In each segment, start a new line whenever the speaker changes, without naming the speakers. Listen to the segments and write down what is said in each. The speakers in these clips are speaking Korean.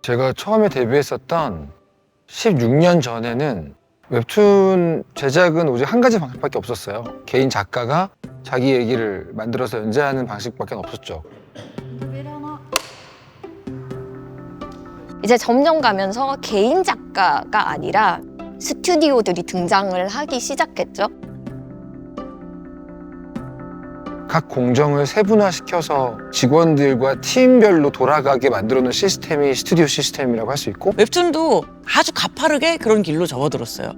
제가 처음에 데뷔했었던 16년 전에는 웹툰 제작은 오직 한 가지 방식밖에 없었어요. 개인 작가가 자기 얘기를 만들어서 연재하는 방식밖에 없었죠.
이제 점점 가면서 개인 작가가 아니라 스튜디오들이 등장을 하기 시작했죠.
각 공정을 세분화시켜서 직원들과 팀별로 돌아가게 만들어놓은 시스템이 스튜디오 시스템이라고 할 수 있고,
웹툰도 아주 가파르게 그런 길로 접어들었어요.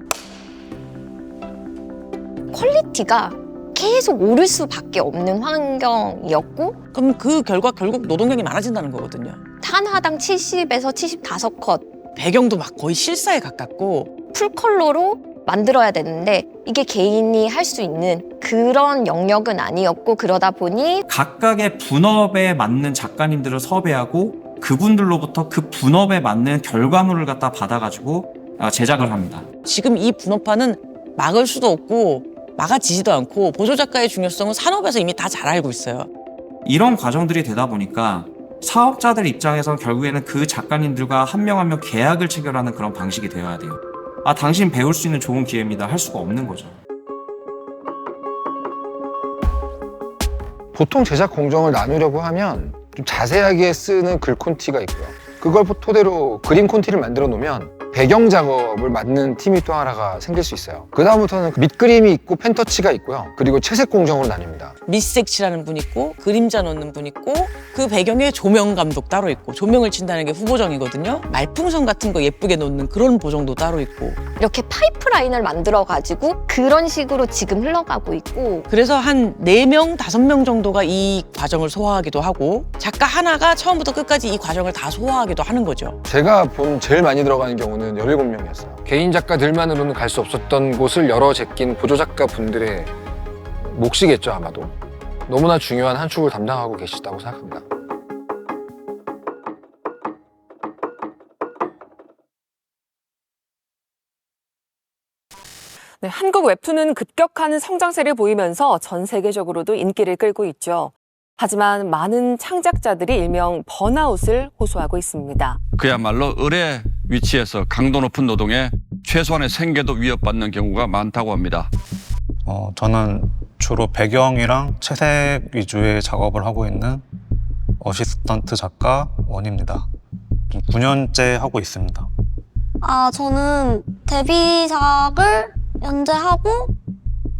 퀄리티가 계속 오를 수밖에 없는 환경이었고,
그럼 그 결과 결국 노동력이 많아진다는 거거든요.
한화당 70에서 75컷
배경도 막 거의 실사에 가깝고
풀컬러로 만들어야 되는데 이게 개인이 할 수 있는 그런 영역은 아니었고, 그러다 보니
각각의 분업에 맞는 작가님들을 섭외하고 그분들로부터 그 분업에 맞는 결과물을 갖다 받아가지고 제작을 합니다.
지금 이 분업화는 막을 수도 없고 막아지지도 않고 보조작가의 중요성은 산업에서 이미 다 잘 알고 있어요.
이런 과정들이 되다 보니까 사업자들 입장에선 결국에는 그 작가님들과 한 명 한 명 계약을 체결하는 그런 방식이 되어야 돼요. 당신 배울 수 있는 좋은 기회입니다. 할 수가 없는 거죠.
보통 제작 공정을 나누려고 하면 좀 자세하게 쓰는 글 콘티가 있고요. 그걸 토대로 그림 콘티를 만들어 놓으면 배경 작업을 맡는 팀이 또 하나가 생길 수 있어요. 그 다음부터는 밑그림이 있고 펜터치가 있고요. 그리고 채색 공정으로 나뉩니다.
밑색 칠하는 분 있고 그림자 넣는 분 있고 그 배경에 조명 감독 따로 있고, 조명을 친다는 게 후보정이거든요. 말풍선 같은 거 예쁘게 놓는 그런 보정도 따로 있고,
이렇게 파이프라인을 만들어가지고 그런 식으로 지금 흘러가고 있고,
그래서 한 4명, 5명 정도가 이 과정을 소화하기도 하고 작가 하나가 처음부터 끝까지 이 과정을 다 소화하기도 하는 거죠.
제가 본 제일 많이 들어가는 경우는 17명이었어요. 개인 작가들만으로는 갈 수 없었던 곳을 열어 제낀 보조작가 분들의 몫이겠죠, 아마도. 너무나 중요한 한 축을 담당하고 계시다고 생각합니다.
네, 한국 웹툰은 급격한 성장세를 보이면서 전 세계적으로도 인기를 끌고 있죠. 하지만 많은 창작자들이 일명 번아웃을 호소하고 있습니다.
그야말로 을의 위치에서 강도 높은 노동에 최소한의 생계도 위협받는 경우가 많다고 합니다.
저는 주로 배경이랑 채색 위주의 작업을 하고 있는 어시스턴트 작가 원입니다. 9년째 하고 있습니다.
저는 데뷔작을 연재하고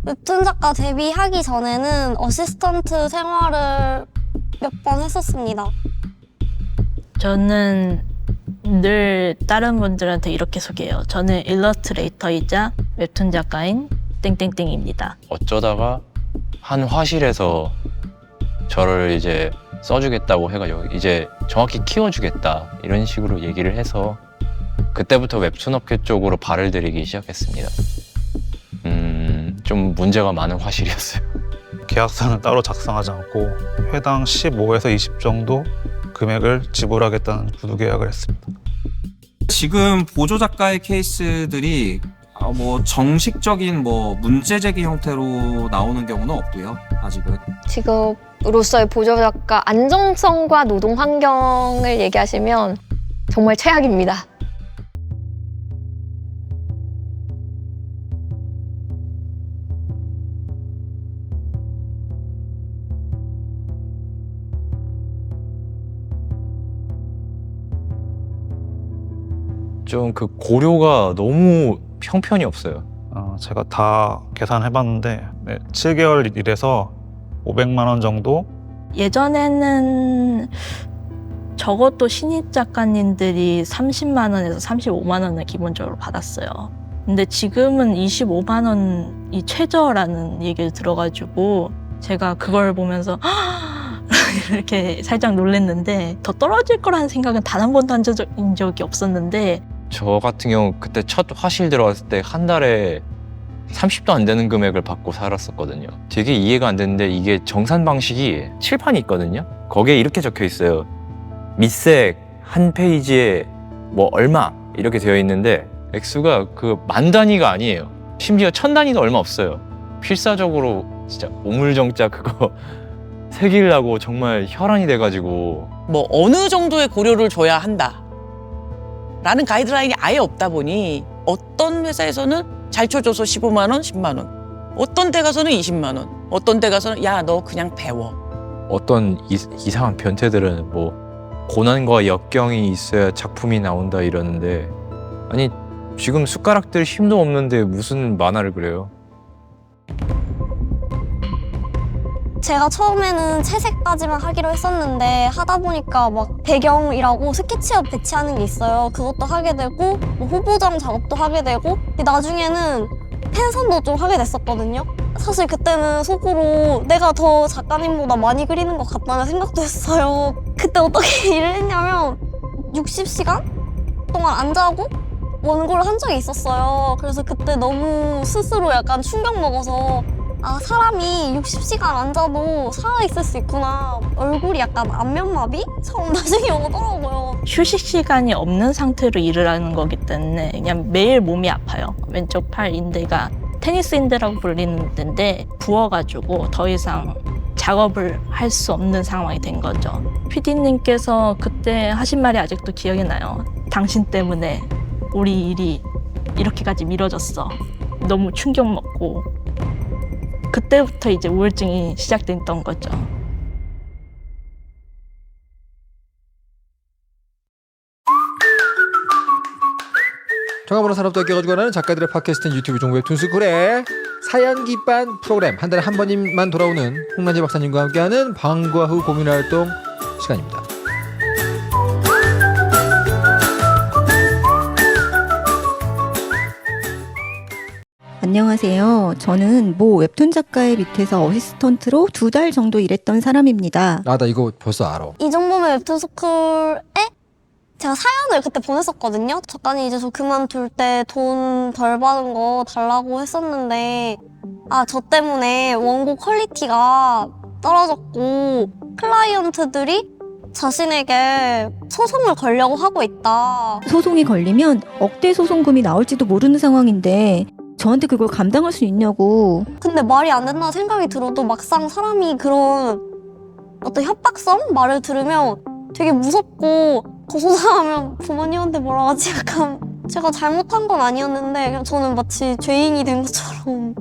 웹툰 작가 데뷔하기 전에는 어시스턴트 생활을 몇 번 했었습니다.
저는 늘 다른 분들한테 이렇게 소개해요. 저는 일러스트레이터이자 웹툰 작가인 땡땡땡입니다.
어쩌다가 한 화실에서 저를 이제 써주겠다고 해가지고 이제 정확히 키워주겠다 이런 식으로 얘기를 해서 그때부터 웹툰 업계 쪽으로 발을 들이기 시작했습니다. 좀 문제가 많은 화실이었어요.
계약서는 따로 작성하지 않고 회당 15에서 20 정도 금액을 지불하겠다는 구두 계약을 했습니다.
지금 보조작가의 케이스들이 정식적인 문제 제기 형태로 나오는 경우는 없고요. 아직은.
직업으로서의 보조작가 안정성과 노동 환경을 얘기하시면 정말 최악입니다.
좀 그 고료가 너무 형편이 없어요.
제가 다 계산해봤는데 7개월 일해서 500만 원 정도?
예전에는 적어도 신입 작가님들이 30만 원에서 35만 원을 기본적으로 받았어요. 근데 지금은 25만 원이 최저라는 얘기를 들어가지고 제가 그걸 보면서 이렇게 살짝 놀랐는데, 더 떨어질 거라는 생각은 단 한 번도 한 적이 없었는데,
저 같은 경우 그때 첫 화실 들어갔을 때 한 달에 30도 안 되는 금액을 받고 살았었거든요. 되게 이해가 안 되는데 이게 정산 방식이 칠판이 있거든요. 거기에 이렇게 적혀 있어요. 밑색 한 페이지에 얼마 이렇게 되어 있는데 액수가 그 만 단위가 아니에요. 심지어 1000 단위도 얼마 없어요. 필사적으로 진짜 오물정자 그거 새기려고 정말 혈안이 돼가지고.
어느 정도의 고료를 줘야 한다 라는 가이드라인이 아예 없다 보니 어떤 회사에서는 잘 쳐줘서 15만 원, 10만 원, 어떤 데 가서는 20만 원, 어떤 데 가서는 야, 너 그냥 배워.
어떤 이상한 변태들은 뭐 고난과 역경이 있어야 작품이 나온다 이러는데, 아니 지금 숟가락들 힘도 없는데 무슨 만화를 그려요?
제가 처음에는 채색까지만 하기로 했었는데 하다 보니까 막 배경이라고 스케치업 배치하는 게 있어요. 그것도 하게 되고 뭐 후보정 작업도 하게 되고 나중에는 펜선도 좀 하게 됐었거든요. 사실 그때는 속으로 내가 더 작가님보다 많이 그리는 것 같다는 생각도 했어요. 그때 어떻게 일을 했냐면 60시간 동안 안 자고 원고를 한 적이 있었어요. 그래서 그때 너무 스스로 약간 충격 먹어서 아, 사람이 60시간 안 자도 살아있을 수 있구나. 얼굴이 약간 안면마비처럼 나중에 오더라고요.
휴식 시간이 없는 상태로 일을 하는 거기 때문에 그냥 매일 몸이 아파요. 왼쪽 팔 인대가 테니스 인대라고 불리는 데인데 부어가지고 더 이상 작업을 할 수 없는 상황이 된 거죠. PD님께서 그때 하신 말이 아직도 기억이 나요. 당신 때문에 우리 일이 이렇게까지 미뤄졌어. 너무 충격 먹고 그때부터 이제 우울증이 시작됐던 거죠.
정합으로 산업도 껴가지고 하는 작가들의 팟캐스트 유튜브 종 웹툰스쿨의 사연 기반 프로그램 한 달에 한 번만 돌아오는 홍란지 박사님과 함께하는 방과 후 고민 활동 시간입니다.
안녕하세요. 저는 모 웹툰 작가의 밑에서 어시스턴트로 2달 정도 일했던 사람입니다.
아, 나 이거 벌써 알아.
이정범의 웹툰스쿨에 제가 사연을 그때 보냈었거든요. 작가님 이제 저 그만둘 때 돈 덜 받은 거 달라고 했었는데 아, 저 때문에 원고 퀄리티가 떨어졌고 클라이언트들이 자신에게 소송을 걸려고 하고 있다.
소송이 걸리면 억대 소송금이 나올지도 모르는 상황인데 저한테 그걸 감당할 수 있냐고.
근데 말이 안 된다는 생각이 들어도 막상 사람이 그런 어떤 협박성 말을 들으면 되게 무섭고 고소당하면 부모님한테 뭐라 하지? 약간 제가 잘못한 건 아니었는데 그냥 저는 마치 죄인이 된 것처럼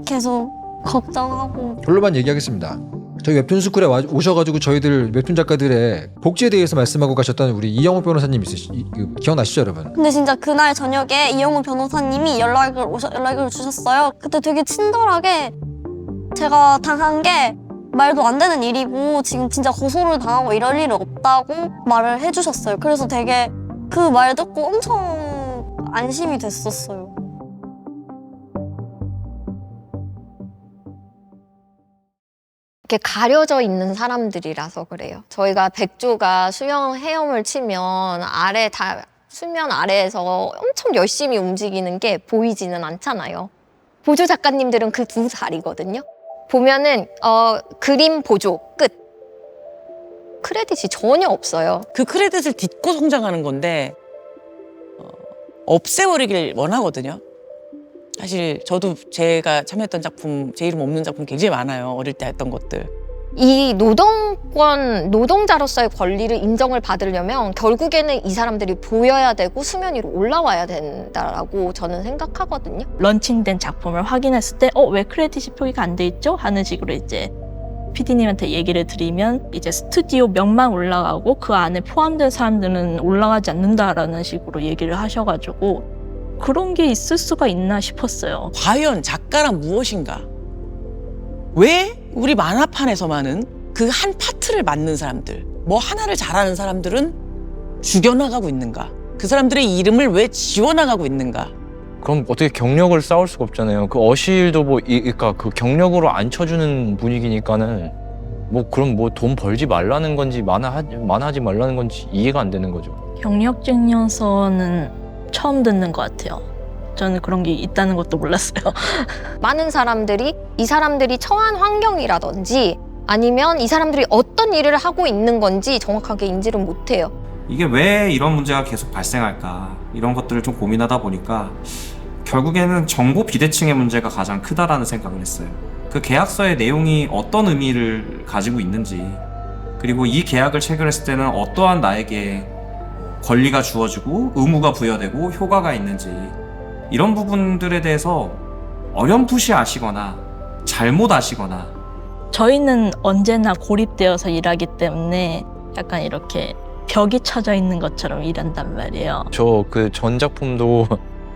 계속 걱정하고.
결론만 얘기하겠습니다. 저희 웹툰스쿨에 오셔가지고 저희들 웹툰 작가들의 복지에 대해서 말씀하고 가셨던 우리 이영호 변호사님 기억나시죠, 여러분?
근데 진짜 그날 저녁에 이영호 변호사님이 연락을 주셨어요. 그때 되게 친절하게 제가 당한 게 말도 안 되는 일이고 지금 진짜 고소를 당하고 이럴 일은 없다고 말을 해주셨어요. 그래서 되게 그 말 듣고 엄청 안심이 됐었어요.
이렇게 가려져 있는 사람들이라서 그래요. 저희가 백조가 수영 헤엄을 치면 수면 아래에서 엄청 열심히 움직이는 게 보이지는 않잖아요. 보조 작가님들은 그 두 자리거든요. 보면은 그림 보조 끝. 크레딧이 전혀 없어요.
그 크레딧을 딛고 성장하는 건데 없애버리길 원하거든요. 사실 저도 제가 참여했던 작품, 제 이름 없는 작품 굉장히 많아요. 어릴 때 했던 것들.
이 노동자로서의 권리를 인정을 받으려면 결국에는 이 사람들이 보여야 되고 수면 위로 올라와야 된다라고 저는 생각하거든요.
런칭된 작품을 확인했을 때 왜 크레딧이 표기가 안 돼 있죠? 하는 식으로 이제 PD님한테 얘기를 드리면 이제 스튜디오 명만 올라가고 그 안에 포함된 사람들은 올라가지 않는다라는 식으로 얘기를 하셔가지고 그런 게 있을 수가 있나 싶었어요.
과연 작가란 무엇인가? 왜 우리 만화판에서만은 그 한 파트를 맡는 사람들, 뭐 하나를 잘하는 사람들은 죽여나가고 있는가? 그 사람들의 이름을 왜 지워나가고 있는가?
그럼 어떻게 경력을 쌓을 수가 없잖아요. 그 어실도 그러니까 그 경력으로 안 쳐주는 분위기니까는 그럼 돈 벌지 말라는 건지 만화하지 말라는 건지 이해가 안 되는 거죠.
경력증명서는 처음 듣는 것 같아요. 저는 그런 게 있다는 것도 몰랐어요.
많은 사람들이 이 사람들이 처한 환경이라든지 아니면 이 사람들이 어떤 일을 하고 있는 건지 정확하게 인지를 못해요.
이게 왜 이런 문제가 계속 발생할까? 이런 것들을 좀 고민하다 보니까 결국에는 정보 비대칭의 문제가 가장 크다라는 생각을 했어요. 그 계약서의 내용이 어떤 의미를 가지고 있는지, 그리고 이 계약을 체결했을 때는 어떠한 나에게 권리가 주어지고 의무가 부여되고 효과가 있는지 이런 부분들에 대해서 어렴풋이 아시거나 잘못 아시거나
저희는 언제나 고립되어서 일하기 때문에 약간 이렇게 벽이 쳐져 있는 것처럼 일한단 말이에요.
저 그 전 작품도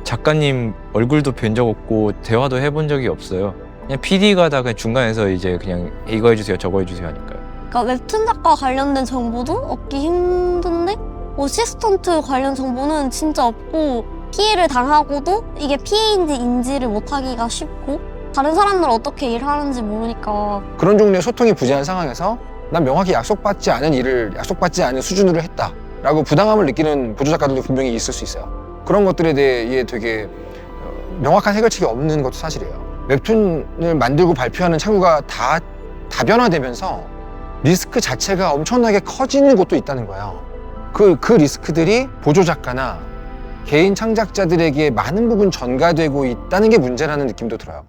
작가님 얼굴도 뵌 적 없고 대화도 해본 적이 없어요. 그냥 PD가 다 그냥 중간에서 이제 그냥 이거 해주세요 저거 해주세요 하니까요.
그러니까 웹툰 작가 관련된 정보도 얻기 힘든데 어시스턴트 관련 정보는 진짜 없고 피해를 당하고도 이게 피해인지 인지를 못하기가 쉽고 다른 사람들 어떻게 일하는지 모르니까
그런 종류의 소통이 부재한 상황에서 난 명확히 약속받지 않은 일을 약속받지 않은 수준으로 했다라고 부당함을 느끼는 보조작가들도 분명히 있을 수 있어요. 그런 것들에 대해 되게 명확한 해결책이 없는 것도 사실이에요. 웹툰을 만들고 발표하는 창구가 다 다변화되면서 리스크 자체가 엄청나게 커지는 곳도 있다는 거예요. 그 리스크들이 보조작가나 개인 창작자들에게 많은 부분 전가되고 있다는 게 문제라는 느낌도 들어요.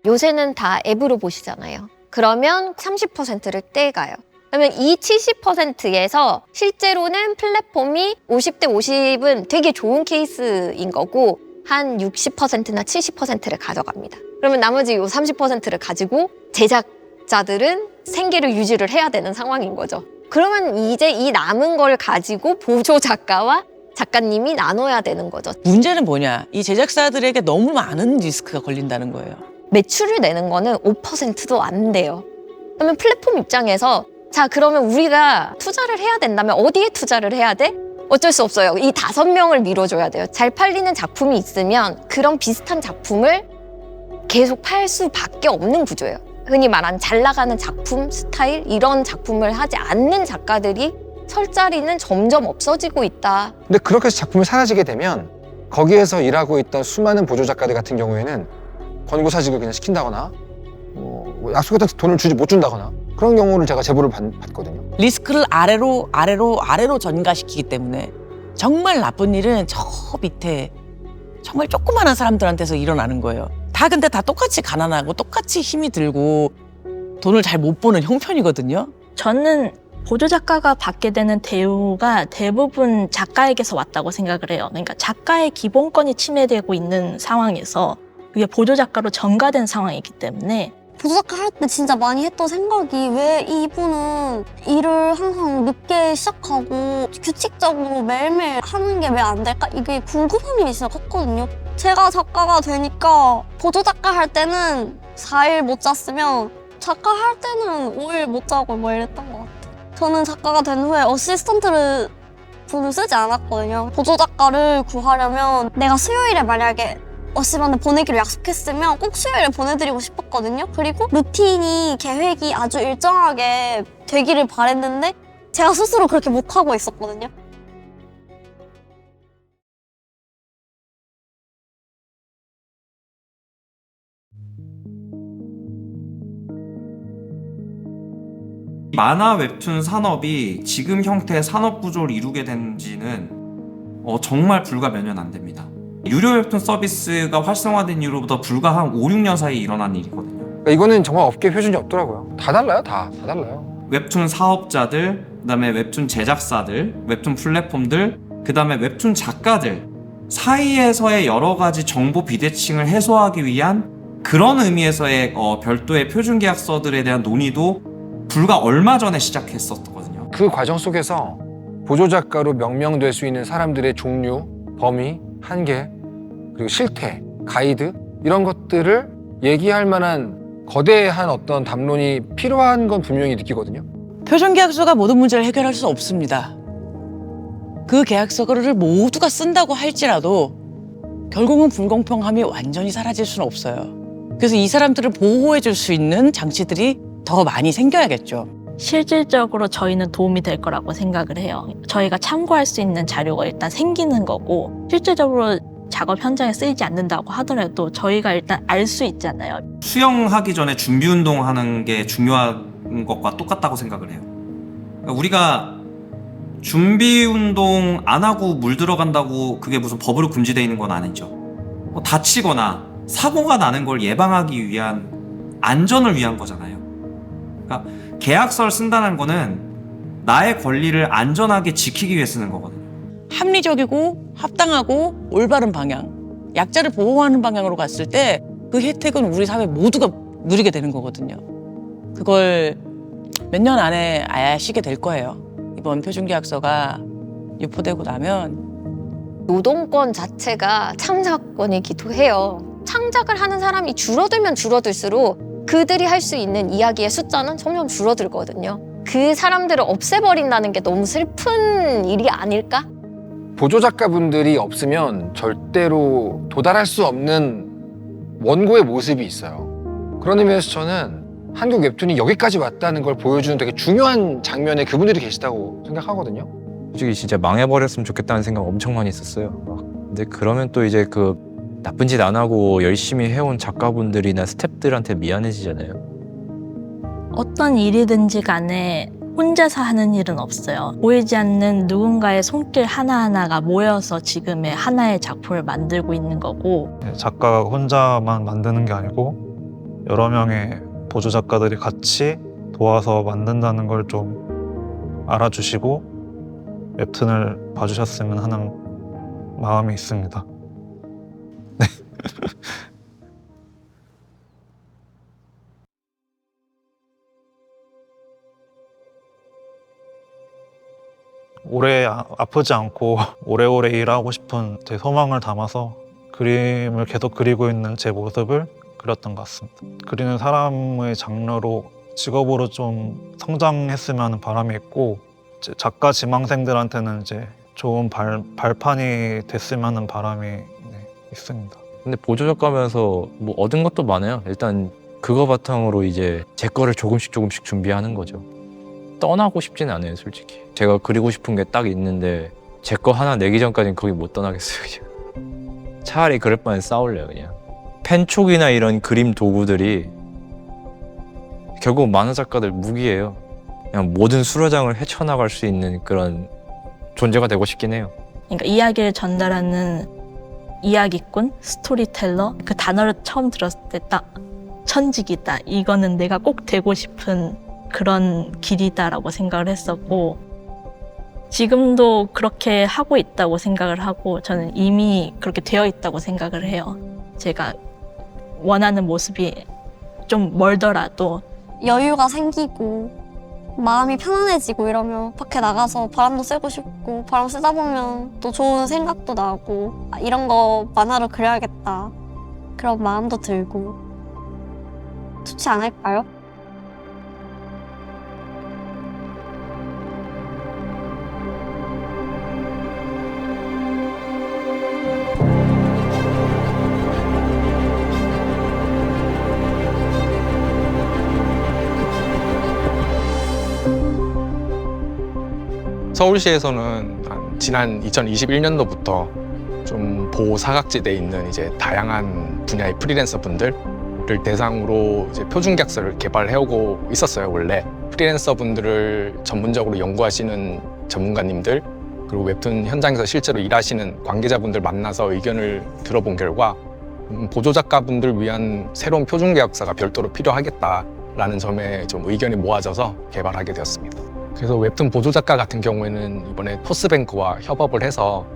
요새는 다 앱으로 보시잖아요. 그러면 30%를 떼가요. 그러면 이 70%에서 실제로는 플랫폼이 50대 50은 되게 좋은 케이스인 거고 한 60%나 70%를 가져갑니다. 그러면 나머지 요 30%를 가지고 제작자들은 생계를 유지를 해야 되는 상황인 거죠. 그러면 이제 이 남은 걸 가지고 보조 작가와 작가님이 나눠야 되는 거죠.
문제는 뭐냐? 이 제작사들에게 너무 많은 리스크가 걸린다는 거예요.
매출을 내는 거는 5%도 안 돼요. 그러면 플랫폼 입장에서 자 그러면 우리가 투자를 해야 된다면 어디에 투자를 해야 돼? 어쩔 수 없어요. 이 5명을 밀어줘야 돼요. 잘 팔리는 작품이 있으면 그런 비슷한 작품을 계속 팔 수밖에 없는 구조예요. 흔히 말하는 잘 나가는 작품 스타일 이런 작품을 하지 않는 작가들이 설 자리는 점점 없어지고 있다.
근데 그렇게 해서 작품이 사라지게 되면 거기에서 일하고 있던 수많은 보조작가들 같은 경우에는 권고사직을 그냥 시킨다거나 약속했던 돈을 못 준다거나 그런 경우를 제가 제보를 받거든요.
리스크를 아래로 전가시키기 때문에 정말 나쁜 일은 저 밑에 정말 조그마한 사람들한테서 일어나는 거예요. 다 근데 다 똑같이 가난하고 똑같이 힘이 들고 돈을 잘 못 버는 형편이거든요.
저는 보조작가가 받게 되는 대우가 대부분 작가에게서 왔다고 생각을 해요. 그러니까 작가의 기본권이 침해되고 있는 상황에서 그게 보조작가로 전가된 상황이기 때문에
보조작가 할 때 진짜 많이 했던 생각이 왜 이분은 일을 항상 늦게 시작하고 규칙적으로 매일매일 하는 게 왜 안 될까? 이게 궁금함이 진짜 컸거든요. 제가 작가가 되니까 보조작가 할 때는 4일 못 잤으면 작가 할 때는 5일 못 자고 뭐 이랬던 것 같아요. 저는 작가가 된 후에 어시스턴트를 돈을 쓰지 않았거든요. 보조작가를 구하려면 내가 수요일에 만약에 어시한테 보내기로 약속했으면 꼭 수요일에 보내드리고 싶었거든요. 그리고 루틴이 계획이 아주 일정하게 되기를 바랬는데 제가 스스로 그렇게 못하고 있었거든요.
만화 웹툰 산업이 지금 형태의 산업 구조를 이루게 된 지는 정말 불과 몇 년 안 됩니다. 유료 웹툰 서비스가 활성화된 이후로부터 불과 한 5, 6년 사이에 일어난 일이거든요.
그러니까 이거는 정말 업계 표준이 없더라고요. 다 달라요, 다 달라요.
웹툰 사업자들, 그다음에 웹툰 제작사들, 웹툰 플랫폼들, 그다음에 웹툰 작가들 사이에서의 여러 가지 정보 비대칭을 해소하기 위한 그런 의미에서의 별도의 표준 계약서들에 대한 논의도 불과 얼마 전에 시작했었거든요.
그 과정 속에서 보조작가로 명명될 수 있는 사람들의 종류, 범위, 한계, 그리고 실태, 가이드 이런 것들을 얘기할 만한 거대한 어떤 담론이 필요한 건 분명히 느끼거든요.
표준 계약서가 모든 문제를 해결할 수 없습니다. 그 계약서를 모두가 쓴다고 할지라도 결국은 불공평함이 완전히 사라질 수는 없어요. 그래서 이 사람들을 보호해 줄 수 있는 장치들이 더 많이 생겨야겠죠.
실질적으로 저희는 도움이 될 거라고 생각을 해요. 저희가 참고할 수 있는 자료가 일단 생기는 거고 실질적으로 작업 현장에 쓰이지 않는다고 하더라도 저희가 일단 알 수 있잖아요.
수영하기 전에 준비 운동하는 게 중요한 것과 똑같다고 생각을 해요. 그러니까 우리가 준비 운동 안 하고 물 들어간다고 그게 무슨 법으로 금지되어 있는 건 아니죠. 다치거나 사고가 나는 걸 예방하기 위한 안전을 위한 거잖아요. 그러니까 계약서를 쓴다는 거는 나의 권리를 안전하게 지키기 위해 쓰는 거거든요.
합리적이고 합당하고 올바른 방향, 약자를 보호하는 방향으로 갔을 때 그 혜택은 우리 사회 모두가 누리게 되는 거거든요. 그걸 몇 년 안에 아시게 될 거예요. 이번 표준계약서가 유포되고 나면.
노동권 자체가 창작권이기도 해요. 창작을 하는 사람이 줄어들면 줄어들수록 그들이 할 수 있는 이야기의 숫자는 점점 줄어들거든요. 그 사람들을 없애버린다는 게 너무 슬픈 일이 아닐까?
보조 작가분들이 없으면 절대로 도달할 수 없는 원고의 모습이 있어요. 그런 의미에서 저는 한국 웹툰이 여기까지 왔다는 걸 보여주는 되게 중요한 장면에 그분들이 계시다고 생각하거든요.
솔직히 진짜 망해버렸으면 좋겠다는 생각 엄청 많이 했었어요. 근데 그러면 또 이제 그 나쁜 짓 안 하고 열심히 해온 작가분들이나 스태프들한테 미안해지잖아요.
어떤 일이든지 간에 혼자서 하는 일은 없어요. 보이지 않는 누군가의 손길 하나하나가 모여서 지금의 하나의 작품을 만들고 있는 거고,
작가가 혼자만 만드는 게 아니고 여러 명의 보조 작가들이 같이 도와서 만든다는 걸 좀 알아주시고 웹툰을 봐주셨으면 하는 마음이 있습니다. 네. 오래 아프지 않고 오래오래 일하고 싶은 제 소망을 담아서 그림을 계속 그리고 있는 제 모습을 그렸던 것 같습니다. 그리는 사람의 장르로 직업으로 좀 성장했으면 하는 바람이 있고, 이제 작가 지망생들한테는 이제 좋은 발판이 됐으면 하는 바람이 있습니다.
근데 보조 작가면서 뭐 얻은 것도 많아요. 일단 그거 바탕으로 이제 제 거를 조금씩 준비하는 거죠. 떠나고 싶진 않아요, 솔직히. 제가 그리고 싶은 게 딱 있는데 제 거 하나 내기 전까지는 거기 못 떠나겠어요, 그냥. 차라리 그럴 바엔 싸울래요, 그냥. 펜촉이나 이런 그림 도구들이 결국 만화 작가들 무기예요. 그냥 모든 수로장을 헤쳐나갈 수 있는 그런 존재가 되고 싶긴 해요.
그러니까 이야기를 전달하는 이야기꾼, 스토리텔러, 그 단어를 처음 들었을 때 딱 천직이다. 이거는 내가 꼭 되고 싶은 그런 길이다라고 생각을 했었고, 지금도 그렇게 하고 있다고 생각을 하고, 저는 이미 그렇게 되어 있다고 생각을 해요. 제가 원하는 모습이 좀 멀더라도
여유가 생기고 마음이 편안해지고 이러면 밖에 나가서 바람도 쐬고 싶고, 바람 쐬다 보면 또 좋은 생각도 나고, 아, 이런 거 만화로 그려야겠다 그런 마음도 들고 좋지 않을까요?
서울시에서는 지난 2021년도부터 좀 보호사각지대에 있는 이제 다양한 분야의 프리랜서 분들을 대상으로 이제 표준계약서를 개발해오고 있었어요. 원래 프리랜서 분들을 전문적으로 연구하시는 전문가님들, 그리고 웹툰 현장에서 실제로 일하시는 관계자분들 만나서 의견을 들어본 결과 보조작가분들 위한 새로운 표준계약서가 별도로 필요하겠다라는 점에 좀 의견이 모아져서 개발하게 되었습니다. 그래서 웹툰 보조작가 같은 경우에는 이번에 토스뱅크와 협업을 해서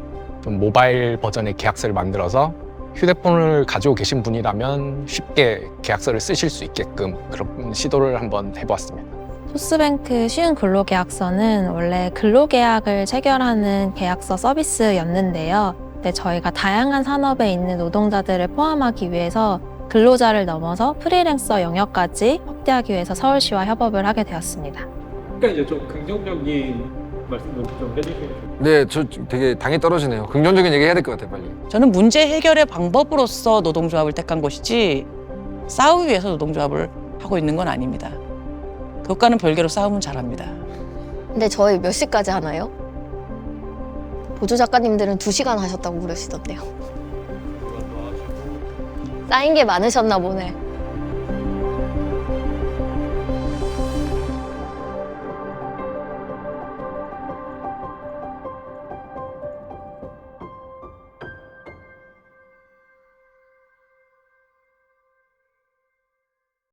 좀 모바일 버전의 계약서를 만들어서 휴대폰을 가지고 계신 분이라면 쉽게 계약서를 쓰실 수 있게끔 그런 시도를 한번 해보았습니다.
토스뱅크 쉬운 근로계약서는 원래 근로계약을 체결하는 계약서 서비스였는데요. 근데 저희가 다양한 산업에 있는 노동자들을 포함하기 위해서 근로자를 넘어서 프리랜서 영역까지 확대하기 위해서 서울시와 협업을 하게 되었습니다.
그러니까 이제 좀 긍정적인 말씀도 좀 해주세요.
네, 저 되게 당이 떨어지네요. 긍정적인 얘기 해야 될 것 같아요, 빨리.
저는 문제 해결의 방법으로서 노동조합을 택한 것이지 싸우기 위해서 노동조합을 하고 있는 건 아닙니다. 그것과는 별개로 싸움은 잘합니다.
근데 저희 몇 시까지 하나요? 보조 작가님들은 2시간 하셨다고 그러시던데요. 쌓인 게 많으셨나 보네.